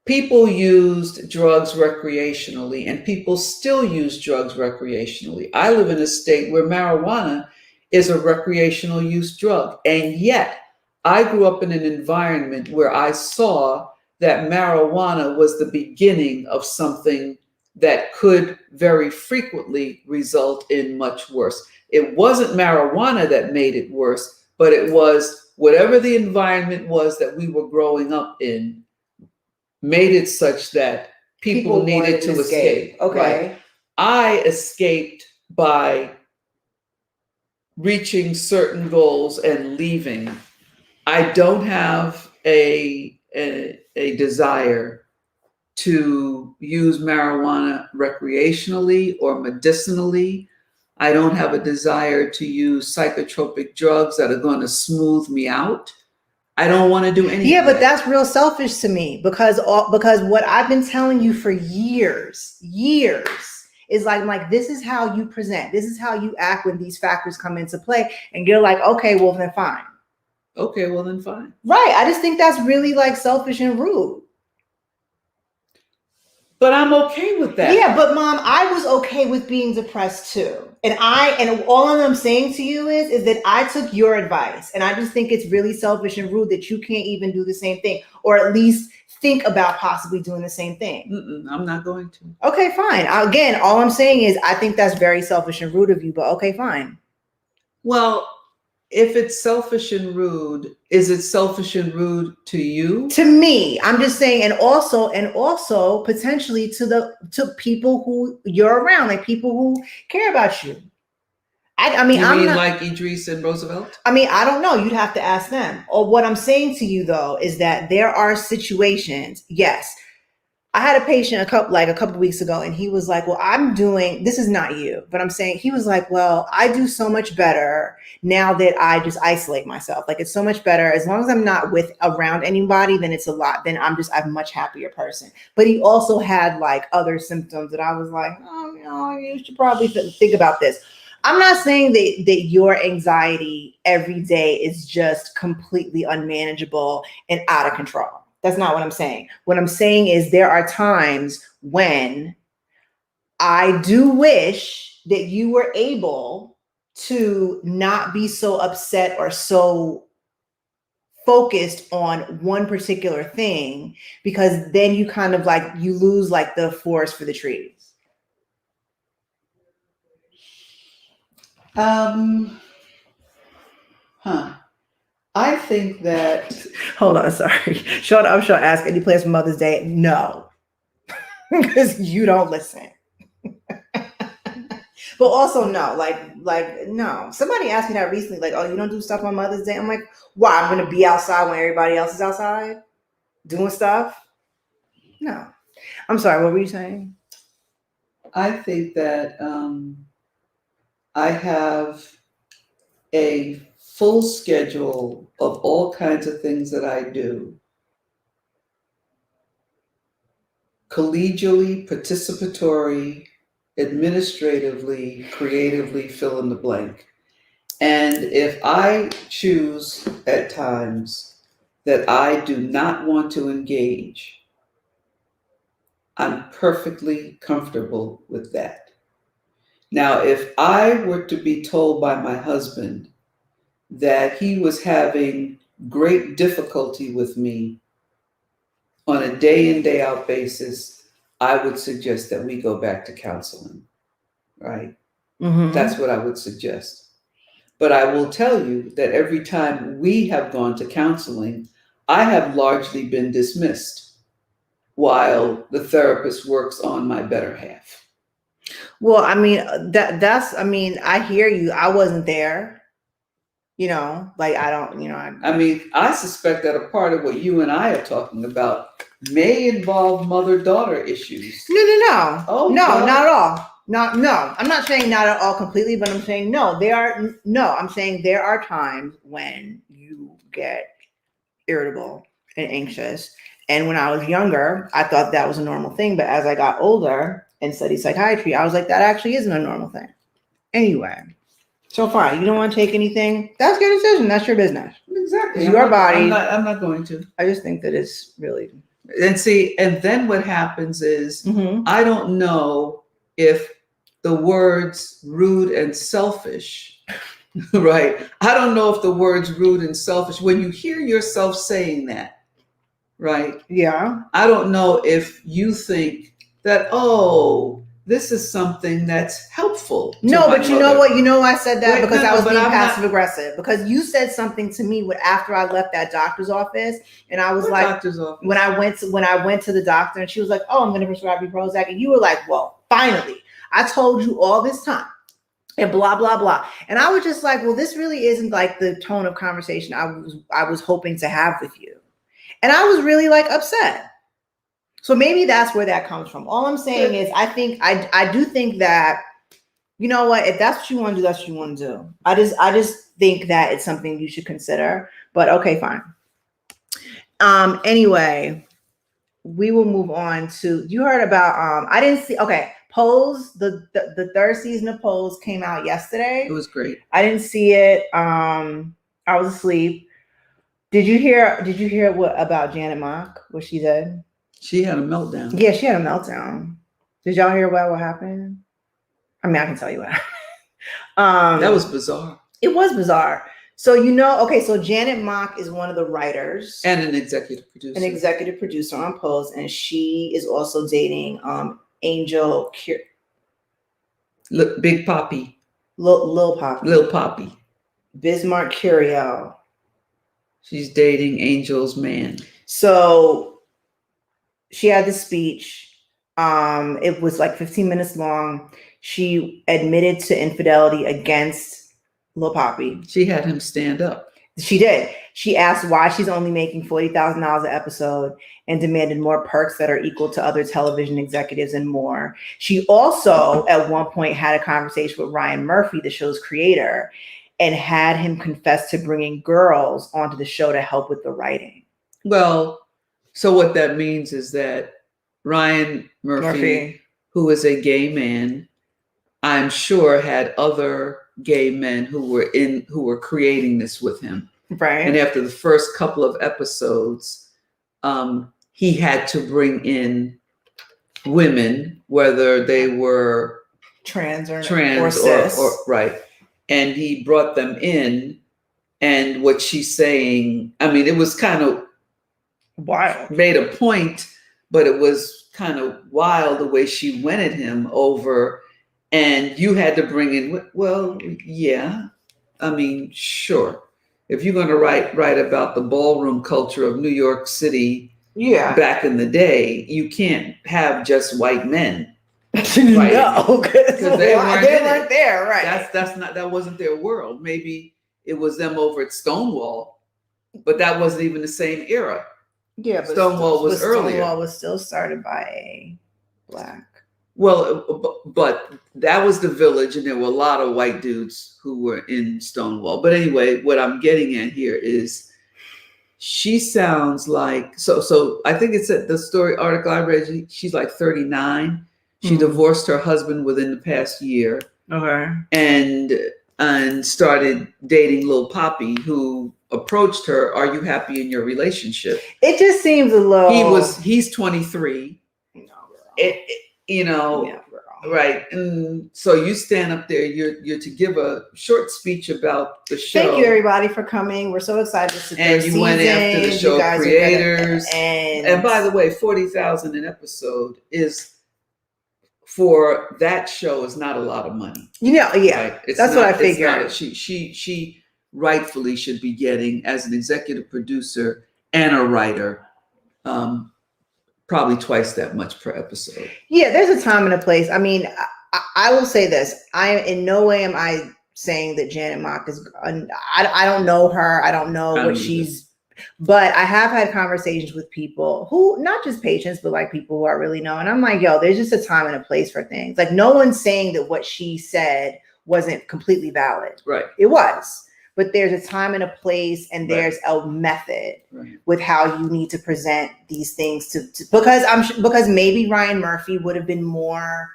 People used drugs recreationally, and people still use drugs recreationally. I live in a state where marijuana is a recreational use drug. And yet I grew up in an environment where I saw that marijuana was the beginning of something that could very frequently result in much worse. It wasn't marijuana that made it worse, but it was whatever the environment was that we were growing up in made it such that people needed to escape. Okay. Right? I escaped by reaching certain goals and leaving. I don't have a desire to use marijuana recreationally or medicinally. I don't have a desire to use psychotropic drugs that are going to smooth me out. I don't want to do anything. Yeah, but that's real selfish to me because what I've been telling you for years is like this is how you present. This is how you act when these factors come into play. And you're like, okay, well then fine. Okay, well then fine. Right. I just think that's really like selfish and rude. But I'm okay with that. Yeah, but Mom, I was okay with being depressed too. And all I'm saying to you is that I took your advice. And I just think it's really selfish and rude that you can't even do the same thing, or at least think about possibly doing the same thing. I'm not going to. Okay, fine. Again, all I'm saying is I think that's very selfish and rude of you, but okay, fine. Well, if it's selfish and rude, is it selfish and rude to you? To me, I'm just saying, and also potentially to people who you're around, like people who care about you. I mean, you mean like Idris and Roosevelt? I mean, I don't know. You'd have to ask them. Or what I'm saying to you though is that there are situations. Yes, I had a patient a couple weeks ago, and he was like, well, this is not you, but I'm saying, he was like, well, I do so much better now that I just isolate myself. Like, it's so much better. As long as I'm not around anybody, then it's a lot. Then I'm a much happier person. But he also had like other symptoms that I was like, oh, you should probably think about this. I'm not saying that your anxiety every day is just completely unmanageable and out of control. That's not what I'm saying. What I'm saying is there are times when I do wish that you were able to not be so upset or so focused on one particular thing, because then you kind of like, you lose like the forest for the trees. I think that. Hold on, sorry. Sean, I'm sure ask any plans for Mother's Day. No, because you don't listen. But also no, like no. Somebody asked me that recently, like, oh, you don't do stuff on Mother's Day? I'm like, why? I'm gonna be outside when everybody else is outside doing stuff? No. I'm sorry, what were you saying? I think that I have a full schedule of all kinds of things that I do. Collegially, participatory, administratively, creatively, fill in the blank. And if I choose at times that I do not want to engage, I'm perfectly comfortable with that. Now, if I were to be told by my husband that he was having great difficulty with me on a day in, day out basis, I would suggest that we go back to counseling, right? Mm-hmm. That's what I would suggest. But I will tell you that every time we have gone to counseling, I have largely been dismissed while the therapist works on my better half. Well, I mean, I mean, I hear you. I wasn't there. You know, like I don't, you know. I mean, I suspect that a part of what you and I are talking about may involve mother-daughter issues. No. Oh, no, God. not at all. No. I'm not saying not at all completely, but I'm saying no. I'm saying there are times when you get irritable and anxious. And when I was younger, I thought that was a normal thing. But as I got older and studied psychiatry, I was like, that actually isn't a normal thing. Anyway. So fine, you don't want to take anything. That's your decision. That's your business. Exactly. It's your body. I'm not going to. I just think that it's really. And see, and then what happens is I don't know if the words rude and selfish, right? I don't know if the words rude and selfish, when you hear yourself saying that, right? Yeah. I don't know if you think that, oh, this is something that's helpful. No, but you know what? You know why I said that? Because I was being passive aggressive. Because you said something to me after I left that doctor's office, and I was like, doctor's office? when I went to the doctor, and she was like, "Oh, I'm going to prescribe you Prozac," and you were like, "Well, finally, I told you all this time," and blah blah blah. And I was just like, "Well, this really isn't like the tone of conversation I was hoping to have with you," and I was really like upset. So maybe that's where that comes from. All I'm saying is I do think that, you know what, if that's what you want to do, that's what you want to do. I just think that it's something you should consider. But okay, fine. Anyway, we will move on to, you heard about I didn't see, okay, Pose, the third season of Pose came out yesterday. It was great. I didn't see it. I was asleep. Did you hear what about Janet Mock, what she did? She had a meltdown. Yeah, she had a meltdown. Did y'all hear what happened? I mean, I can tell you what happened. That was bizarre. It was bizarre. So, so Janet Mock is one of the writers. And an executive producer. An executive producer on Pose. And she is also dating Angel Big Poppy. Lil Poppy. Lil Poppy. Bismarck Curiel. She's dating Angel's man. So she had this speech. It was like 15 minutes long. She admitted to infidelity against Lil Poppy. She had him stand up. She did. She asked why she's only making $40,000 an episode and demanded more perks that are equal to other television executives and more. She also, at one point, had a conversation with Ryan Murphy, the show's creator, and had him confess to bringing girls onto the show to help with the writing. Well, so what that means is that Ryan Murphy, who is a gay man, I'm sure had other gay men who were creating this with him. Right. And after the first couple of episodes, he had to bring in women, whether they were trans or cis. Or right. And he brought them in, and what she's saying, I mean, it was kind of wild. Made a point, but it was kind of wild the way she went at him over, and you had to bring in, well, yeah, I mean, sure. If you're going to write about the ballroom culture of New York City back in the day, you can't have just white men. Right? No, because they weren't there, right? That wasn't their world. Maybe it was them over at Stonewall, but that wasn't even the same era. Yeah, but Stonewall was earlier. Stonewall was still started by a Black. Well, but that was the Village, and there were a lot of white dudes who were in Stonewall. But anyway, what I'm getting at here is she sounds like, so I think it's the story article I read, she's like 39. She divorced her husband within the past year. Okay. And started dating Lil Poppy, who approached her, "Are you happy in your relationship?" It just seems a little. He's 23. No, girl. Yeah, girl. Right. And so you stand up there, you're to give a short speech about the show. Thank you, everybody, for coming. We're so excited. This is and you season. went after the show creators. And by the way, 40,000 an episode is, for that show, is not a lot of money. Yeah. Right? That's what I figured. She rightfully should be getting, as an executive producer and a writer, probably twice that much per episode. Yeah, there's a time and a place. I mean, I will say this. In no way am I saying that Janet Mock is, I don't know her. I don't know what she's, but I have had conversations with people who, not just patients, but like people who I really know. And I'm like, yo, there's just a time and a place for things. Like, no one's saying that what she said wasn't completely valid. Right. It was. But there's a time and a place, and there's a method with how you need to present these things because maybe Ryan Murphy would have been more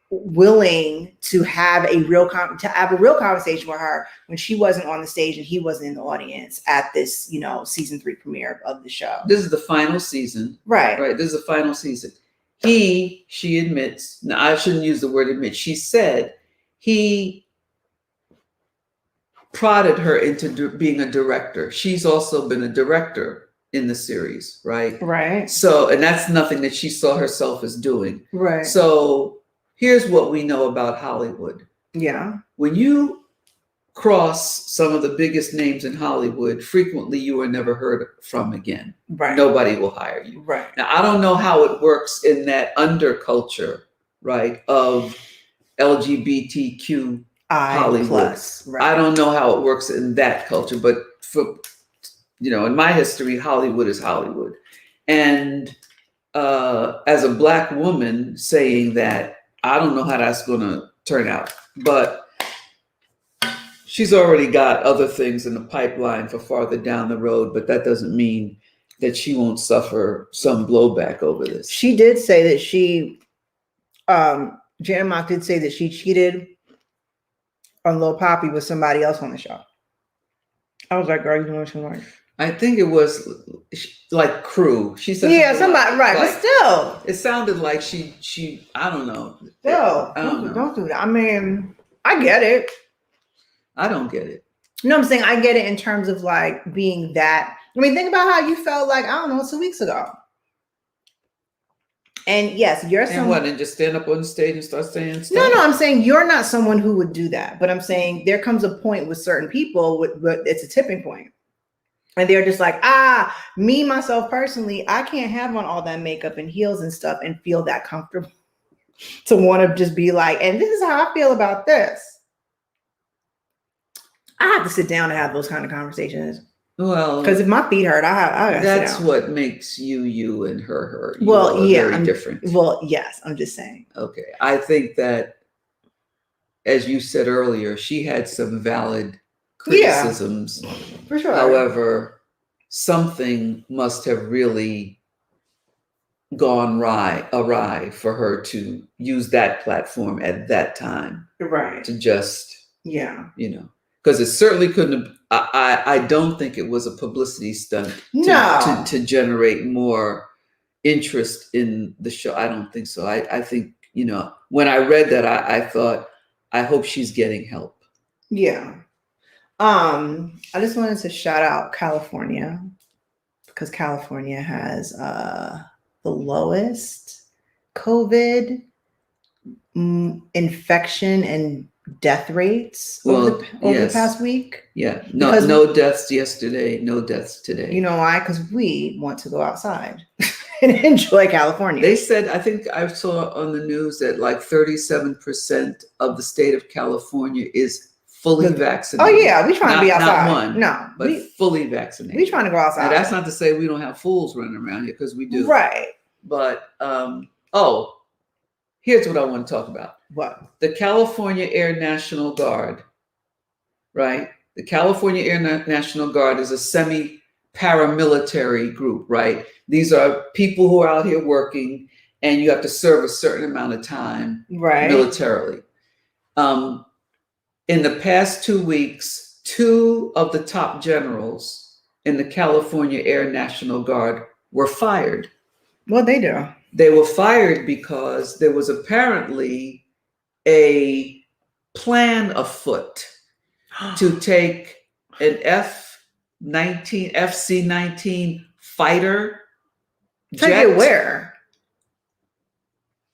willing to have a real conversation with her when she wasn't on the stage and he wasn't in the audience at this, season 3 premiere of the show. This is the final season. Right. This is the final season. She admits, now I shouldn't use the word admit, she said he prodded her into being a director. She's also been a director in the series, right? Right. So, and that's nothing that she saw herself as doing. Right. So here's what we know about Hollywood. Yeah. When you cross some of the biggest names in Hollywood, frequently you are never heard from again. Right. Nobody will hire you. Right. Now, I don't know how it works in that underculture, right, of LGBTQ Hollywood. Right. I don't know how it works in that culture, but for, in my history, Hollywood is Hollywood. And as a Black woman saying that, I don't know how that's going to turn out, but she's already got other things in the pipeline for farther down the road, but that doesn't mean that she won't suffer some blowback over this. She did say that Janet Mock did say that she cheated on Lil Poppy with somebody else on the show. I was like, girl, you doing too much. I think it was like crew. She said, somebody, right? But still, it sounded like she. I don't know. Still, don't do that. I mean, I get it. I don't get it. No, I'm saying I get it in terms of like being that. I mean, think about how you felt like, I don't know, 2 weeks ago. And yes, you're someone. And just stand up on the stage and start saying stuff? No, I'm saying you're not someone who would do that. But I'm saying there comes a point with certain people, it's a tipping point. And they're just like, me, myself, personally, I can't have on all that makeup and heels and stuff and feel that comfortable to want to just be like, and this is how I feel about this. I have to sit down and have those kind of conversations. Well, because if my feet hurt, I gotta that's sit down. what makes you and her. Very different. Well, yes, I'm just saying. Okay, I think that, as you said earlier, she had some valid criticisms. Yeah, for sure. However, something must have really gone awry for her to use that platform at that time. Right. To just, because it certainly couldn't have. I don't think it was a publicity stunt to generate more interest in the show. I don't think so. I think, when I read that, I thought, I hope she's getting help. Yeah. I just wanted to shout out California, because California has the lowest COVID infection and death rates over the past week. Yeah. No deaths yesterday. No deaths today. You know why? Because we want to go outside and enjoy California. They said, I think I saw on the news that like 37% of the state of California is fully vaccinated. Oh yeah, we trying to be outside. Not one, but fully vaccinated. We trying to go outside. Now, that's not to say we don't have fools running around here, because we do. Right. But here's what I want to talk about. What? The California Air National Guard, right? The California Air National Guard is a semi-paramilitary group, right? These are people who are out here working, and you have to serve a certain amount of time militarily. In the past 2 weeks, 2 of the top generals in the California Air National Guard were fired. What'd they do? They were fired because there was apparently a plan afoot to take an FC-19 fighter jet where?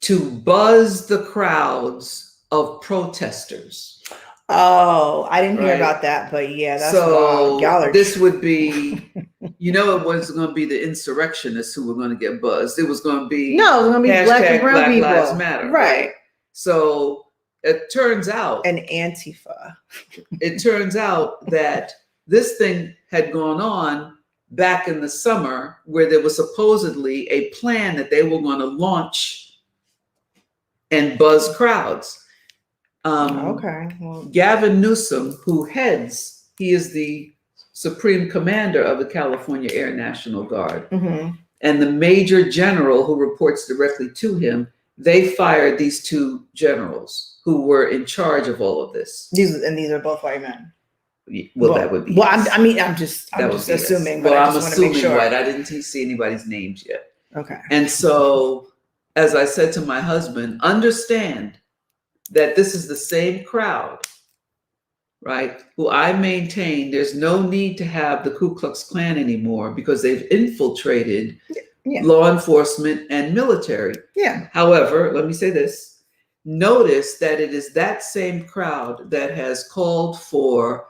To buzz the crowds of protesters. Oh, I didn't hear about that, but yeah, that's so wild. This would be, it wasn't going to be the insurrectionists who were going to get buzzed. It was going to be it was going to be black and brown people. Lives Matter, right? So it turns out an Antifa. It turns out that this thing had gone on back in the summer, where there was supposedly a plan that they were going to launch and buzz crowds. Gavin Newsom, he is the Supreme Commander of the California Air National Guard, and the Major General who reports directly to him. They fired these two generals who were in charge of all of this. These are both white men. Well, that would be. Well, I'm just assuming. But I'm assuming white. I didn't see anybody's names yet. Okay. And so, as I said to my husband, understand that this is the same crowd, right? Who I maintain there's no need to have the Ku Klux Klan anymore because they've infiltrated law enforcement and military. Yeah. However, let me say this. Notice that it is that same crowd that has called for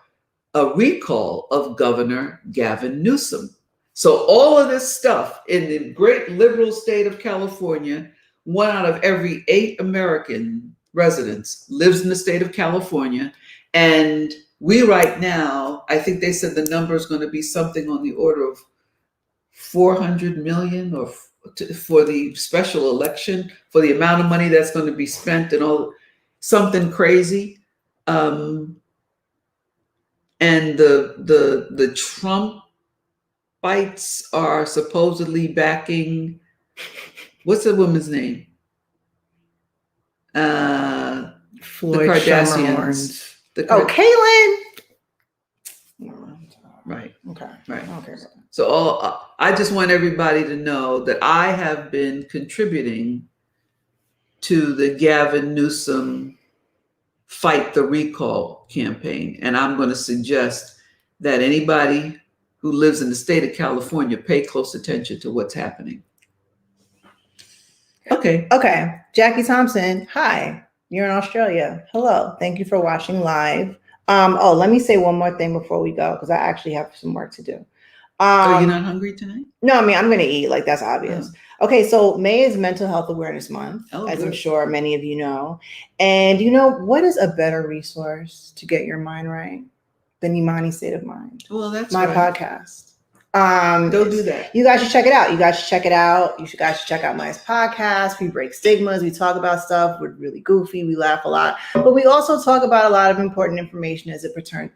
a recall of Governor Gavin Newsom. So all of this stuff in the great liberal state of California, 1 out of every 8 American residents lives in the state of California. And we right now, I think they said the number is going to be something on the order of 400 million for the special election, for the amount of money that's going to be spent and all, something crazy. And the Trumpites are supposedly backing, what's the woman's name? Floyd the Kardashians. Caitlyn. Right. Okay. Right. Okay. So I just want everybody to know that I have been contributing to the Gavin Newsom Fight the Recall campaign. And I'm going to suggest that anybody who lives in the state of California pay close attention to what's happening. Okay. Jackie Thompson, hi. You're in Australia. Hello. Thank you for watching live. Let me say one more thing before we go, because I actually have some work to do. You're not hungry tonight? No, I mean, I'm going to eat. Like, that's obvious. Oh. Okay, so May is Mental Health Awareness Month, as I'm sure many of you know. And what is a better resource to get your mind right than Imani State of Mind? Well, that's my right. podcast. Don't do that. You guys should check it out. You guys should check out my podcast. We break stigmas. We talk about stuff. We're really goofy. We laugh a lot. But we also talk about a lot of important information as it pertains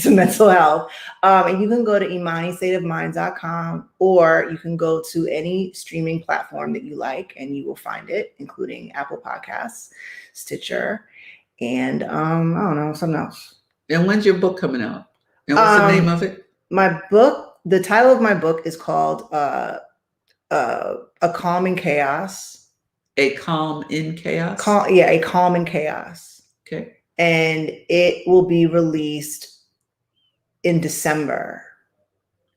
to mental health. And you can go to ImaniStateOfMind.com, or you can go to any streaming platform that you like, and you will find it, including Apple Podcasts, Stitcher, and I don't know, something else. And when's your book coming out? And what's the name of it? My book, the title of my book is called A Calm in Chaos. A Calm in Chaos? A Calm in Chaos. Okay. And it will be released in December,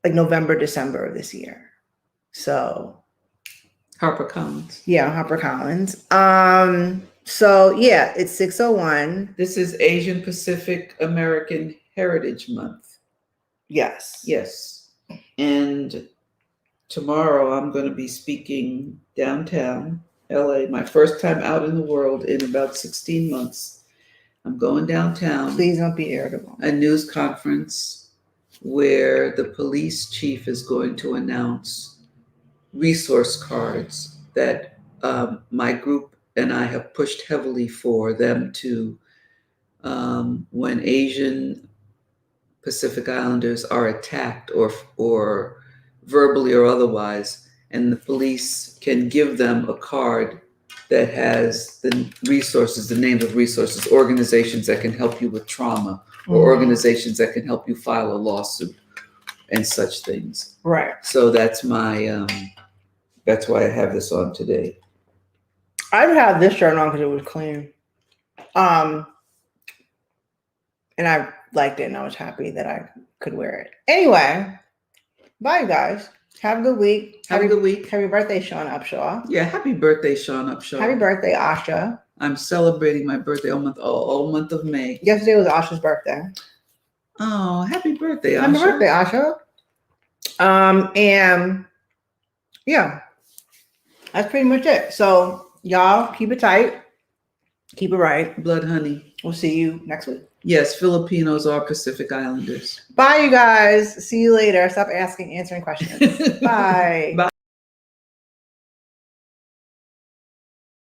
like November, December of this year. So HarperCollins. Yeah, HarperCollins. So yeah, it's 601. This is Asian Pacific American Heritage Month. Yes. And tomorrow I'm going to be speaking downtown LA, my first time out in the world in about 16 months. I'm going downtown. Please don't be irritable. A news conference where the police chief is going to announce resource cards that my group and I have pushed heavily for them to, when Asian Pacific Islanders are attacked or verbally or otherwise, and the police can give them a card that has the resources, the names of resources, organizations that can help you with trauma, or organizations that can help you file a lawsuit and such things. Right. So that's my That's why I have this on today. I've had this shirt on because it was clean. And I liked it and I was happy that I could wear it. Anyway, bye guys. Have a good week. Have a good week. Happy birthday, Sean Upshaw. Yeah, happy birthday, Sean Upshaw. Happy birthday, Asha. I'm celebrating my birthday all month of May. Yesterday was Asha's birthday. Oh, happy birthday, Asha. Happy birthday, Asha. And yeah, that's pretty much it. So y'all keep it tight. Keep it right. Blood honey. We'll see you next week. Yes, Filipinos are Pacific Islanders. Bye, you guys. See you later. Stop answering questions. Bye. Bye.